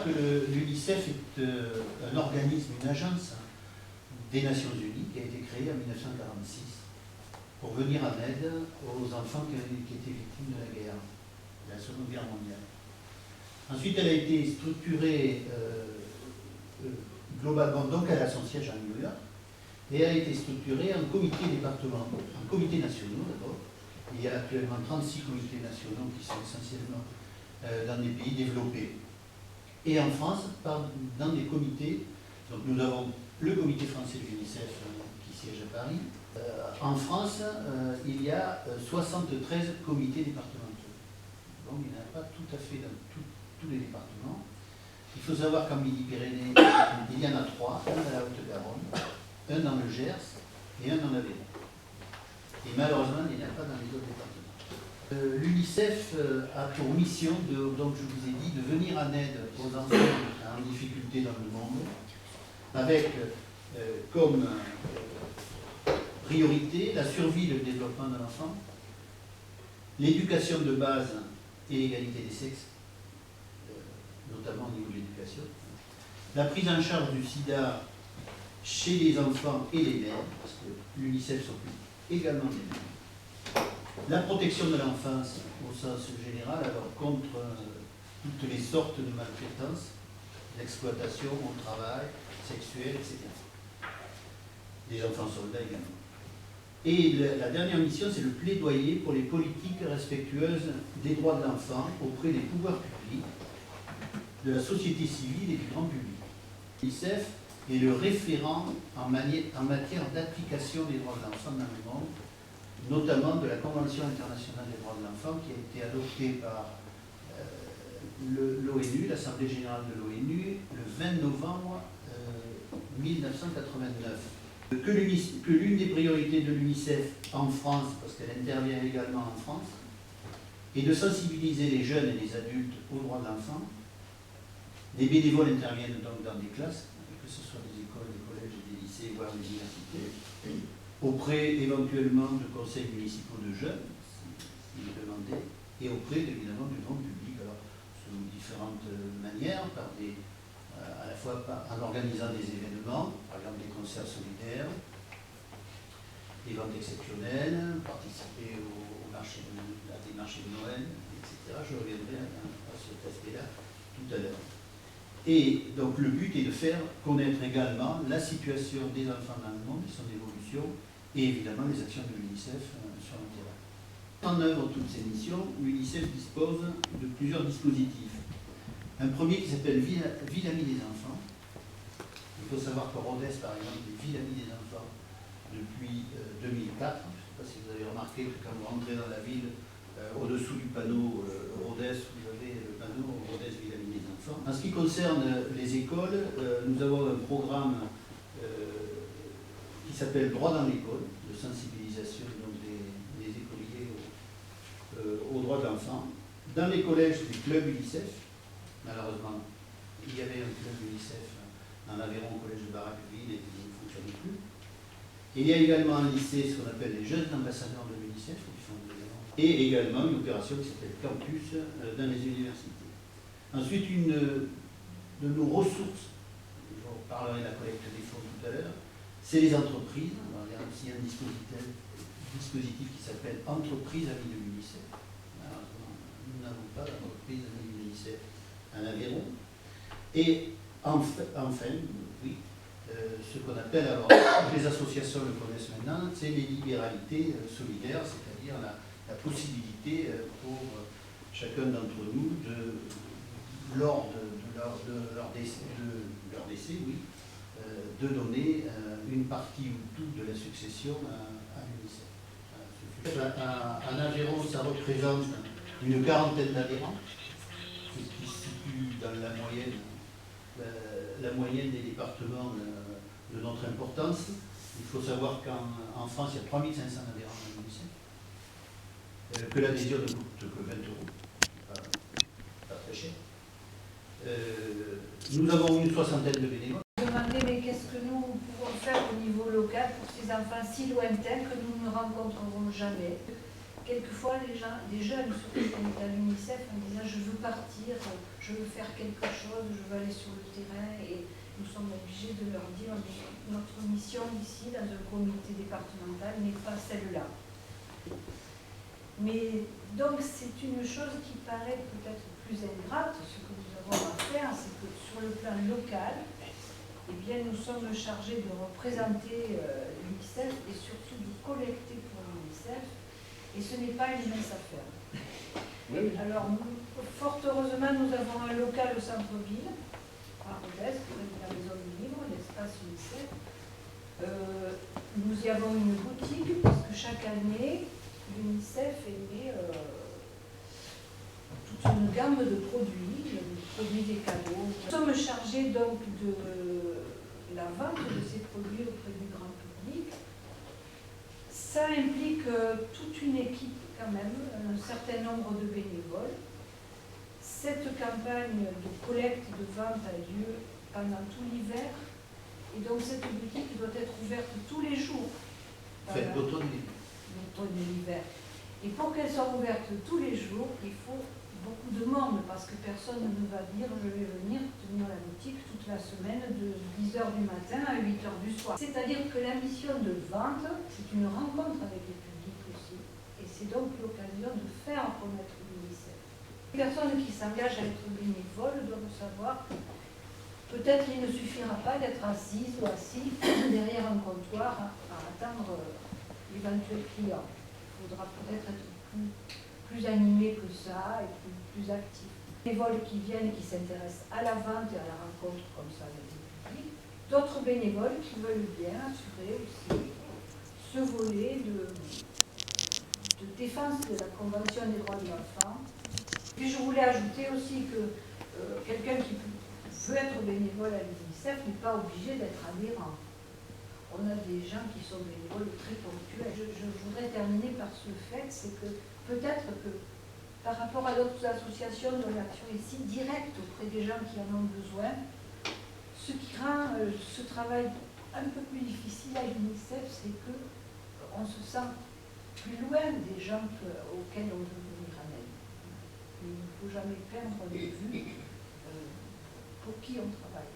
savoir que l'UNICEF est un organisme, une agence des Nations Unies qui a été créée en 1946 pour venir en aide aux enfants qui étaient victimes de la guerre, de la Seconde Guerre mondiale. Ensuite, elle a été structurée globalement, donc elle a son siège à New York, et elle a été structurée en comités départementaux, en comités nationaux d'abord. Il y a actuellement 36 comités nationaux qui sont essentiellement dans des pays développés. Et en France, dans des comités, donc nous avons le comité français de l'UNICEF qui siège à Paris. En France, il y a 73 comités départementaux. Donc il n'y en a pas tout à fait dans tous les départements. Il faut savoir qu'en Midi-Pyrénées, il y en a 3, un à la Haute-Garonne, un dans le Gers et un dans l'Aveyron. Et malheureusement, il n'y en a pas dans les autres départements. L'UNICEF a pour mission, donc je vous ai dit, de venir en aide aux enfants en difficulté dans le monde, avec comme priorité la survie et le développement de l'enfant, l'éducation de base et l'égalité des sexes, notamment au niveau de l'éducation, la prise en charge du sida chez les enfants et les mères, parce que l'UNICEF s'occupe également des mères, la protection de l'enfance au sens général, alors contre toutes les sortes de maltraitances, l'exploitation au travail, sexuelle, etc. Des enfants soldats également. Et la dernière mission, c'est le plaidoyer pour les politiques respectueuses des droits de l'enfant auprès des pouvoirs publics, de la société civile et du grand public. L'UNICEF est le référent en matière d'application des droits de l'enfant dans le monde, notamment de la Convention internationale des droits de l'enfant qui a été adoptée par l'ONU, l'Assemblée générale de l'ONU, le 20 novembre 1989. Que l'une des priorités de l'UNICEF en France, parce qu'elle intervient également en France, est de sensibiliser les jeunes et les adultes aux droits de l'enfant. Les bénévoles interviennent donc dans des classes, que ce soit des écoles, des collèges, des lycées, voire des universités, auprès éventuellement de conseils municipaux de jeunes, s'il est demandé, et auprès évidemment du grand public, alors sous différentes manières, à la fois en organisant des événements, par exemple des concerts solidaires, des ventes exceptionnelles, participer à des marchés de Noël, etc. Je reviendrai à cet aspect-là tout à l'heure. Et donc le but est de faire connaître également la situation des enfants dans le monde et son évolution, et évidemment les actions de l'UNICEF sur le terrain. En œuvre toutes ces missions, l'UNICEF dispose de plusieurs dispositifs. Un premier qui s'appelle Ville Amie des enfants. Il faut savoir qu'à Rodez, par exemple, des Villes Amies des enfants depuis 2004. Je ne sais pas si vous avez remarqué que quand vous rentrez dans la ville, au-dessous du panneau Rodez, vous avez le panneau Rodez Ville Amie des enfants. En ce qui concerne les écoles, nous avons un programme qui s'appelle Droit dans l'école, de sensibilisation donc, des écoliers aux droits de l'enfant. Dans les collèges, des clubs UNICEF. Malheureusement, il y avait un club UNICEF en Aveyron au collège de Barraqueville et qui ne fonctionne plus. Il y a également un lycée, ce qu'on appelle les jeunes ambassadeurs de l'UNICEF, et également une opération qui s'appelle Campus dans les universités. Ensuite, une de nos ressources, je vous parlerai de la collecte des fonds tout à l'heure, c'est les entreprises. Alors, il y a aussi un dispositif qui s'appelle Entreprise Amis de l'UNICEF. Nous n'avons pas d'entreprise Amis de l'UNICEF en Aveyron. Et enfin, oui, ce qu'on appelle, alors, les associations le connaissent maintenant, c'est les libéralités solidaires, c'est-à-dire la possibilité pour chacun d'entre nous, lors de leur décès, oui, de donner une partie ou toute de la succession à l'UNICEF. En Aveyron, ça représente une quarantaine d'adhérents, ce qui se situe dans la moyenne des départements de notre importance. Il faut savoir qu'en France, il y a 3500 adhérents à l'UNICEF, que l'adhésion ne coûte que 20 €, pas très cher. Nous avons une soixantaine de bénévoles. Je me demandais, mais qu'est-ce que nous pouvons faire au niveau local pour ces enfants si lointains que nous ne rencontrerons jamais? quelquefois des jeunes surtout à l'UNICEF en disant je veux partir, je veux faire quelque chose, je veux aller sur le terrain, et nous sommes obligés de leur dire notre mission ici dans un comité départemental n'est pas celle-là. Mais donc c'est une chose qui paraît peut-être plus ingrate. Ce que nous avons à faire, c'est que sur le plan local, eh bien, nous sommes chargés de représenter l'UNICEF et surtout de collecter pour l'UNICEF, et ce n'est pas une mince affaire. Oui. Alors, fort heureusement, nous avons un local au centre-ville, à Rodez, près de la Maison du Livre, l'espace UNICEF. Nous y avons une boutique, parce que chaque année, l'UNICEF émet toute une gamme de produits des cadeaux. Nous sommes chargés donc de la vente de ces produits auprès du grand public. Ça implique toute une équipe quand même, un certain nombre de bénévoles. Cette campagne de collecte et de vente a lieu pendant tout l'hiver, et donc cette boutique doit être ouverte tous les jours. Faites l'automne et l'hiver. Et pour qu'elle soit ouverte tous les jours, il faut beaucoup de monde, parce que personne ne va dire je vais venir tenir la boutique toute la semaine de 10h du matin à 8h du soir. C'est-à-dire que la mission de vente, c'est une rencontre avec les publics aussi, et c'est donc l'occasion de faire connaître l'UNICEF. Les personnes qui s'engagent à être bénévoles doivent savoir que peut-être il ne suffira pas d'être assise ou assis derrière un comptoir à attendre l'éventuel client. Il faudra peut-être être plus animé que ça et plus actif. Les bénévoles qui viennent et qui s'intéressent à la vente et à la rencontre comme ça avec le public. D'autres bénévoles qui veulent bien assurer aussi ce volet de défense de la Convention des droits de l'enfant. Puis je voulais ajouter aussi que quelqu'un qui veut être bénévole à l'UNICEF n'est pas obligé d'être adhérent. On a des gens qui sont bénévoles très ponctuels. Je voudrais terminer par ce fait, c'est que peut-être que par rapport à d'autres associations dont l'action est si directe auprès des gens qui en ont besoin, ce qui rend ce travail un peu plus difficile à l'UNICEF, c'est qu'on se sent plus loin des gens auxquels on veut venir en aide. Il ne faut jamais perdre de vue pour qui on travaille.